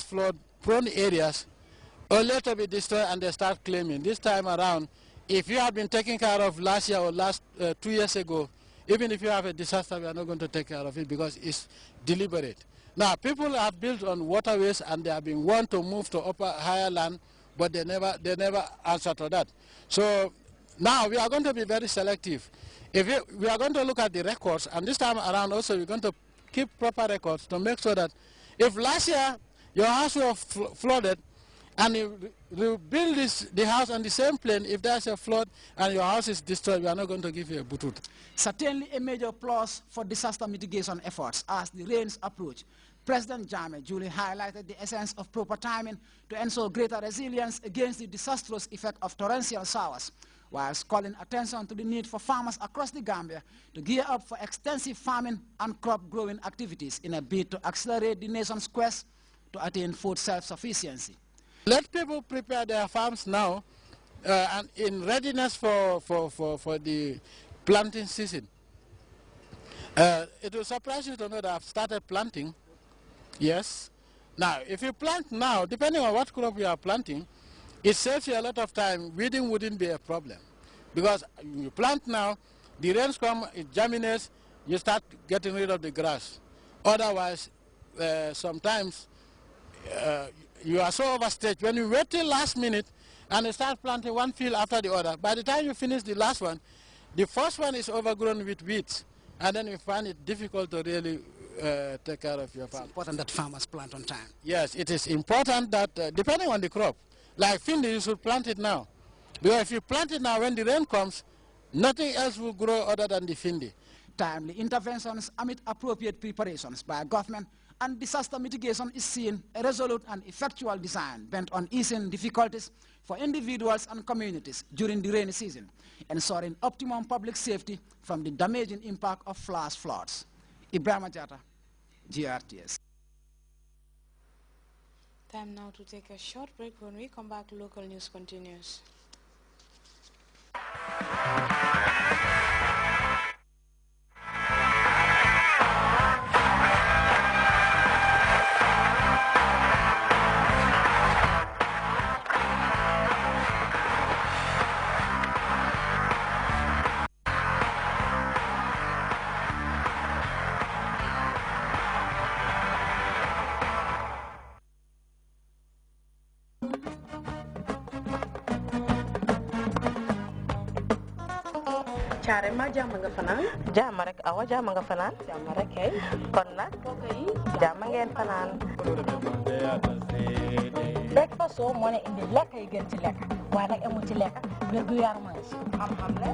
flood-prone areas only to be destroyed, and they start claiming. This time around, if you have been taken care of last year or 2 years ago, even if you have a disaster, we are not going to take care of it because it's deliberate. Now, people have built on waterways and they have been warned to move to higher land, but they never answer to that. So now we are going to be very selective. We are going to look at the records, and this time around also we're going to keep proper records to make sure that if last year your house was flooded, and you build the house on the same plane, if there's a flood and your house is destroyed, we are not going to give you a butut. Certainly a major plus for disaster mitigation efforts as the rains approach. President Jammeh duly highlighted the essence of proper timing to ensure greater resilience against the disastrous effect of torrential showers, whilst calling attention to the need for farmers across the Gambia to gear up for extensive farming and crop growing activities in a bid to accelerate the nation's quest to attain food self-sufficiency. Let people prepare their farms now and in readiness for the planting season. It will surprise you to know that I've started planting. Yes. Now, if you plant now, depending on what crop you are planting, it saves you a lot of time. Weeding wouldn't be a problem. Because you plant now, the rains come, it germinates, you start getting rid of the grass. Otherwise, sometimes you are so overstretched. When you wait till last minute and you start planting one field after the other, by the time you finish the last one, the first one is overgrown with weeds, and then you find it difficult to really take care of your farm. It's important that farmers plant on time. Yes, it is important that, depending on the crop, like Findi, you should plant it now. Because if you plant it now, when the rain comes, nothing else will grow other than the Findi. Timely interventions amid appropriate preparations by government and disaster mitigation is seen a resolute and effectual design bent on easing difficulties for individuals and communities during the rainy season, ensuring optimum public safety from the damaging impact of flash floods. Ibrahim Ajata, GRTS. Time now to take a short break. When we come back, local news continues. Care ma jàmm nga fanaan jàmm rek awa jàmm nga fanaan jàmm rek kay kon nag jàmm ngeen fanaan breakfast soo moo ne indi lekk yi gën ci lekk waaye nag amul ci lekk wér gu yaram xam-xam la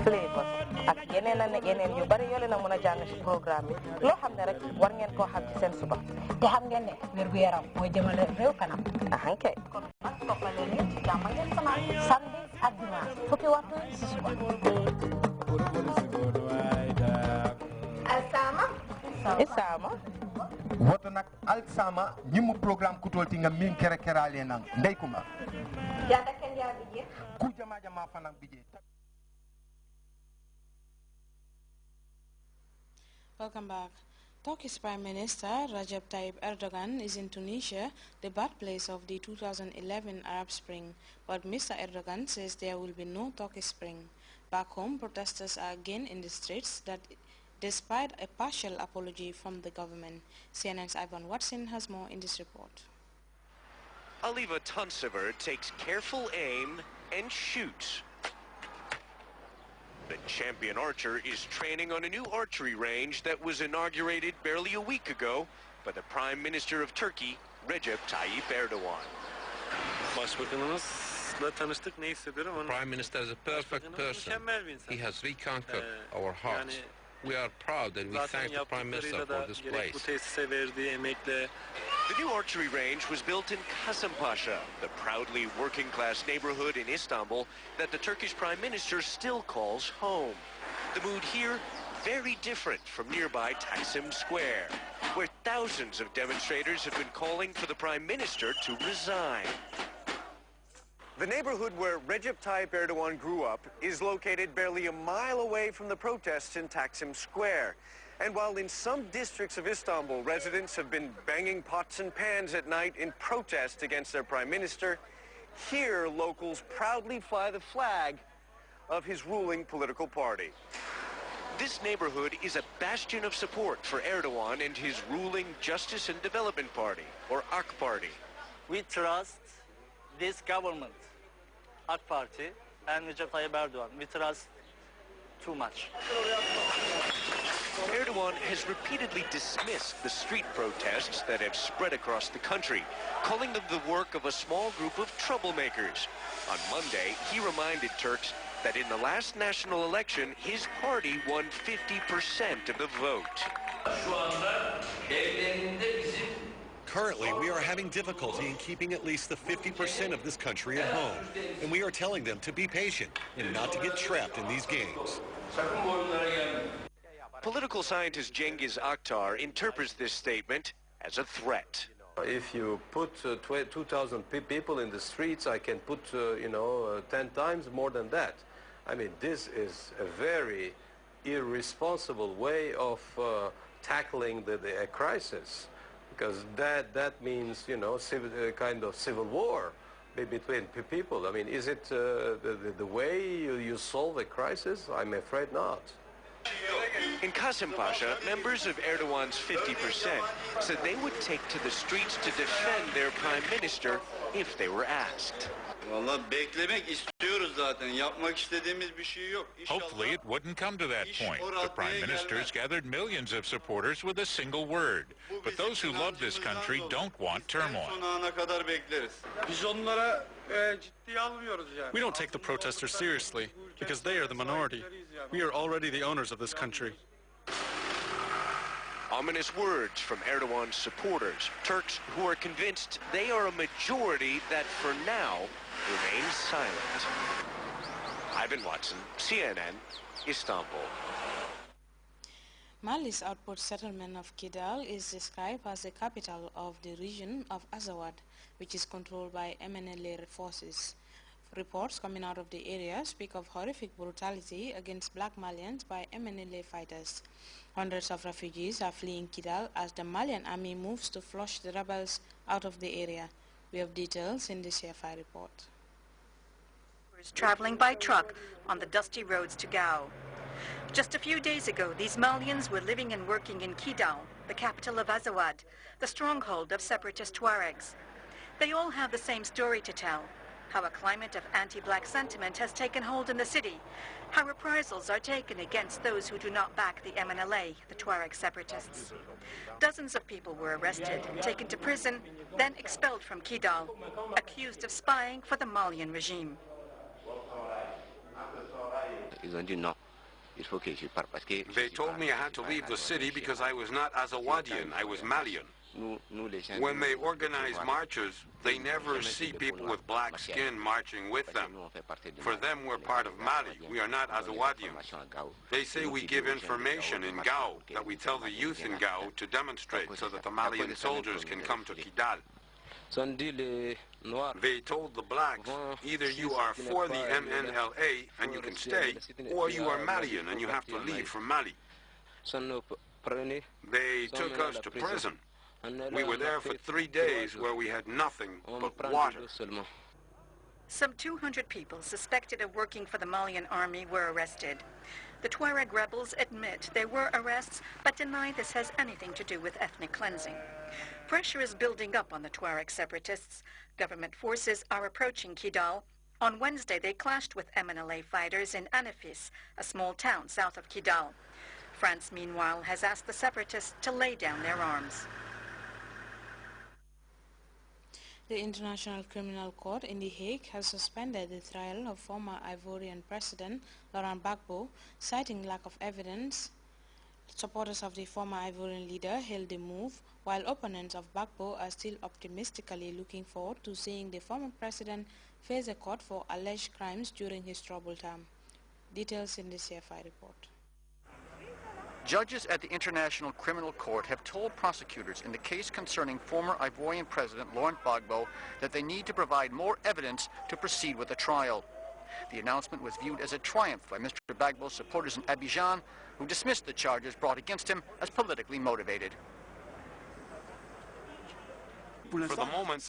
flavor ak yeneen yu bari yoo leen a mën a jàng ci programme bi loo xam ne rek war ngeen koo xam ci seen suba te xam ngeen ne wér gu yaram mooy jëmale réew kanam kay kon nag toppale leen ci jàmm ngeen fanaan samedi ak dimanche fukki waxtu ci suba Isama woto nak alsama ñimu programme kutolti nga min kere kerale nan ndey kuma jada ken ya bije ku jama fanam bije. Welcome back. Turkey's Prime Minister Recep Tayyip Erdogan is in Tunisia, the birthplace of the 2011 Arab Spring, but Mr. Erdogan says there will be no Turkish Spring. Back home, protesters are again in the streets, that despite a partial apology from the government. CNN's Ivan Watson has more in this report. Aliva Tunsever takes careful aim and shoots. The champion archer is training on a new archery range that was inaugurated barely a week ago by the Prime Minister of Turkey, Recep Tayyip Erdogan. The Prime Minister is a perfect person. He has reconquered our hearts. We are proud and we thank the Prime Minister for this place. The new archery range was built in Kasımpaşa, the proudly working-class neighborhood in Istanbul that the Turkish Prime Minister still calls home. The mood here, very different from nearby Taksim Square, where thousands of demonstrators have been calling for the Prime Minister to resign. The neighborhood where Recep Tayyip Erdogan grew up is located barely a mile away from the protests in Taksim Square. And while in some districts of Istanbul, residents have been banging pots and pans at night in protest against their prime minister, here locals proudly fly the flag of his ruling political party. This neighborhood is a bastion of support for Erdogan and his ruling Justice and Development Party, or AK Party. We trust this government, AK Party, and Recep Tayyip Erdogan. We trust too much. Erdogan has repeatedly dismissed the street protests that have spread across the country, calling them the work of a small group of troublemakers. On Monday, he reminded Turks that in the last national election, his party won 50% of the vote. Currently, we are having difficulty in keeping at least the 50% of this country at home, and we are telling them to be patient and not to get trapped in these games. Political scientist Cengiz Aktar interprets this statement as a threat. If you put 2,000 people in the streets, I can put, 10 times more than that. I mean, this is a very irresponsible way of tackling the crisis, because that means, kind of civil war between people. I mean, is it the way you solve a crisis? I'm afraid not. In Kasımpaşa, members of Erdogan's 50% said they would take to the streets to defend their prime minister if they were asked. Hopefully it wouldn't come to that point. The prime minister's gathered millions of supporters with a single word. But those who love this country don't want turmoil. We don't take the protesters seriously because they are the minority. We are already the owners of this country. Ominous words from Erdogan's supporters, Turks who are convinced they are a majority that for now remains silent. Ivan Watson, CNN, Istanbul. Mali's outpost settlement of Kidal is described as the capital of the region of Azawad, which is controlled by MNLA forces. Reports coming out of the area speak of horrific brutality against black Malians by MNLA fighters. Hundreds of refugees are fleeing Kidal as the Malian army moves to flush the rebels out of the area. We have details in this CFI report. Traveling by truck on the dusty roads to Gao. Just a few days ago, these Malians were living and working in Kidal, the capital of Azawad, the stronghold of separatist Tuaregs. They all have the same story to tell, how a climate of anti-black sentiment has taken hold in the city, how reprisals are taken against those who do not back the MNLA, the Tuareg separatists. Dozens of people were arrested, taken to prison, then expelled from Kidal, accused of spying for the Malian regime. They told me I had to leave the city because I was not Azawadian, I was Malian. When they organize marches, they never see people with black skin marching with them. For them, we're part of Mali. We are not Azawadians. They say we give information in Gao, that we tell the youth in Gao to demonstrate so that the Malian soldiers can come to Kidal. They told the blacks, either you are for the MNLA and you can stay, or you are Malian and you have to leave for Mali. They took us to prison. We were there for 3 days where we had nothing but water. Some 200 people suspected of working for the Malian army were arrested. The Tuareg rebels admit there were arrests, but deny this has anything to do with ethnic cleansing. Pressure is building up on the Tuareg separatists. Government forces are approaching Kidal. On Wednesday, they clashed with MNLA fighters in Anafis, a small town south of Kidal. France, meanwhile, has asked the separatists to lay down their arms. The International Criminal Court in The Hague has suspended the trial of former Ivorian President Laurent Gbagbo, citing lack of evidence. Supporters of the former Ivorian leader hailed the move, while opponents of Gbagbo are still optimistically looking forward to seeing the former president face a court for alleged crimes during his troubled term. Details in the CFI report. Judges at the International Criminal Court have told prosecutors in the case concerning former Ivorian President Laurent Gbagbo that they need to provide more evidence to proceed with the trial. The announcement was viewed as a triumph by Mr. Gbagbo's supporters in Abidjan, who dismissed the charges brought against him as politically motivated. For the moment,